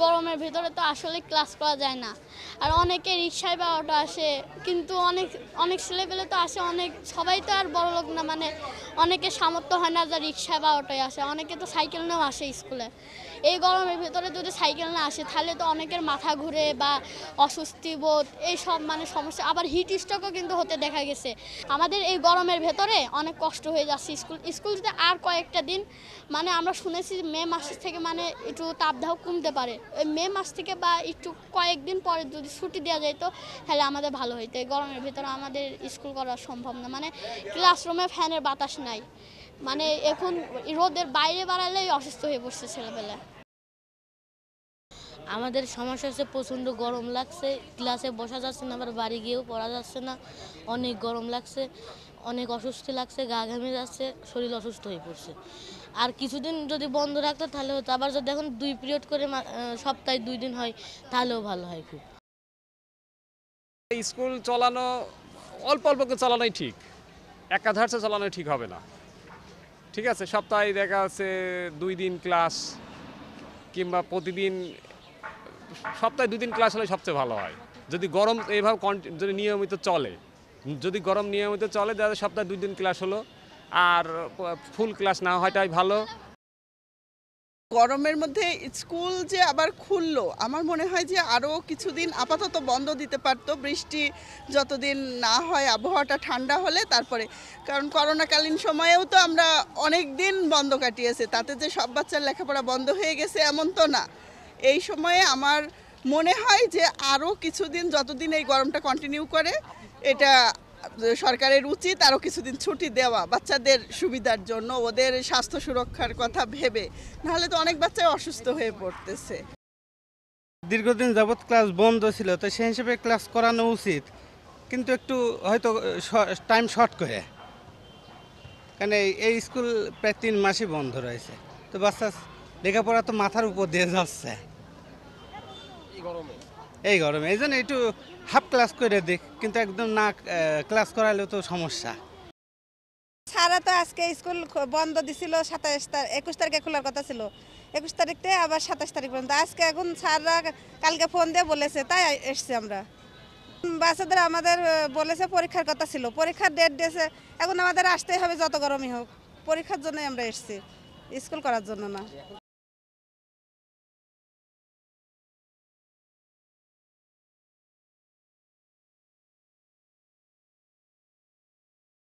গরমের ভিতরে তো আসলে ক্লাস করা যায় না। আর অনেকে রিক্সায় বা অটো আসে, কিন্তু অনেক অনেক ছেলেপেলে তো আসে, অনেক সবাই তো আর বড়লোক না, মানে অনেকে সামর্থ্য হয় না যে রিক্সায় বা অটোয় আসে, অনেকে তো সাইকেল নিয়েও আসে স্কুলে। এই গরমের ভিতরে যদি সাইকেল না আসে তাহলে তো অনেকের মাথা ঘুরে বা অস্বস্তি বোধ এইসব মানে সমস্যা, আবার হিট স্ট্রোকও কিন্তু হতে দেখা গেছে। আমাদের এই গরমের ভেতরে অনেক কষ্ট হয়ে যাচ্ছে। স্কুল যদি আর কয়েকটা দিন, মানে আমরা শুনেছি মে মাস থেকে মানে একটু তাপদাহ কমতে পারে, ওই মে মাস থেকে বা একটু কয়েকদিন পরে যদি ছুটি দেওয়া যেত তাহলে আমাদের ভালো হইতো। এই গরমের ভেতরে আমাদের স্কুল করা সম্ভব না, মানে ক্লাসরুমে ফ্যানের বাতাস নাই, মানে এখন রোদের বাইরে বাড়ালেই অসুস্থ হয়ে পড়ছে ছেলেবেলা। আমাদের সমস্যা হচ্ছে প্রচণ্ড গরম লাগছে, ক্লাসে বসা যাচ্ছে না, আবার বাড়ি গিয়েও পড়া যাচ্ছে না, অনেক গরম লাগছে, অনেক অসুস্থ লাগছে, গা ঘামে যাচ্ছে, শরীর অসুস্থ হয়ে পড়ছে। আর কিছুদিন যদি বন্ধ রাখতো তাহলে হতো, আবার যদি এখন 2 পিরিয়ড করে সপ্তাহে 2 দিন হয় তাহলেও ভালো হয় খুব। স্কুল চালানো অল্প অল্প করে চালানোই ঠিক, একাধারে চালানো ঠিক হবে না। ঠিক আছে, সপ্তাহে দেখা যাচ্ছে 2 দিন ক্লাস, কিংবা প্রতিদিন সপ্তাহে 2 দিন ক্লাস হলে সবচেয়ে ভালো হয়। যদি গরম এইভাবে যদি নিয়মিত চলে, যদি গরম নিয়মিত চলে তাহলে সপ্তাহে 2 দিন ক্লাস হলো, আর ফুল ক্লাস না হয়টাই ভালো। গরমের মধ্যে স্কুল যে আবার খুললো, আমার মনে হয় যে আরও কিছুদিন আপাতত বন্ধ দিতে পারতো, বৃষ্টি যতদিন না হয়, আবহাওয়াটা ঠান্ডা হলে তারপরে। কারণ করোনাকালীন সময়েও তো আমরা অনেক দিন বন্ধ কাটিয়েছে, তাতে যে সব বাচ্চার লেখাপড়া বন্ধ হয়ে গেছে এমন তো না। এই সময়ে আমার মনে হয় যে আরও কিছুদিন, যতদিন এই গরমটা কন্টিনিউ করে, এটা সরকারের উচিত আরও কিছুদিন ছুটি দেওয়া বাচ্চাদের সুবিধার জন্য, ওদের স্বাস্থ্য সুরক্ষার কথা ভেবে। নাহলে তো অনেক বাচ্চাই অসুস্থ হয়ে পড়তেছে। দীর্ঘদিন যাবৎ ক্লাস বন্ধ ছিল, তো সেই হিসেবে ক্লাস করানো উচিত, কিন্তু একটু হয়তো টাইম শর্ট করে, কারণ এই স্কুল প্রায় 3 মাসই বন্ধ রয়েছে, তো বাচ্চা লেখাপড়া তো মাথার উপর দিয়ে যাচ্ছে এই গরমে। এই জন্য একটু হাফ ক্লাস করে দিক, কিন্তু একদম না ক্লাস করালেও তো সমস্যা। সারা তো আজকে স্কুল বন্ধ দিছিল, 21 তারিখে খোলার কথা ছিল, 21 তারিখ থেকে আবার 27 তারিখ পর্যন্ত। আজকে এখন স্যাররা কালকে ফোন দিয়ে বলেছে, তাই এসছি আমরা। বাচ্চাদের আমাদের বলেছে পরীক্ষার কথা ছিল, পরীক্ষার ডেট দিয়েছে, এখন আমাদের আসতেই হবে যত গরমই হোক, পরীক্ষার জন্যই আমরা এসছি, স্কুল করার জন্য না।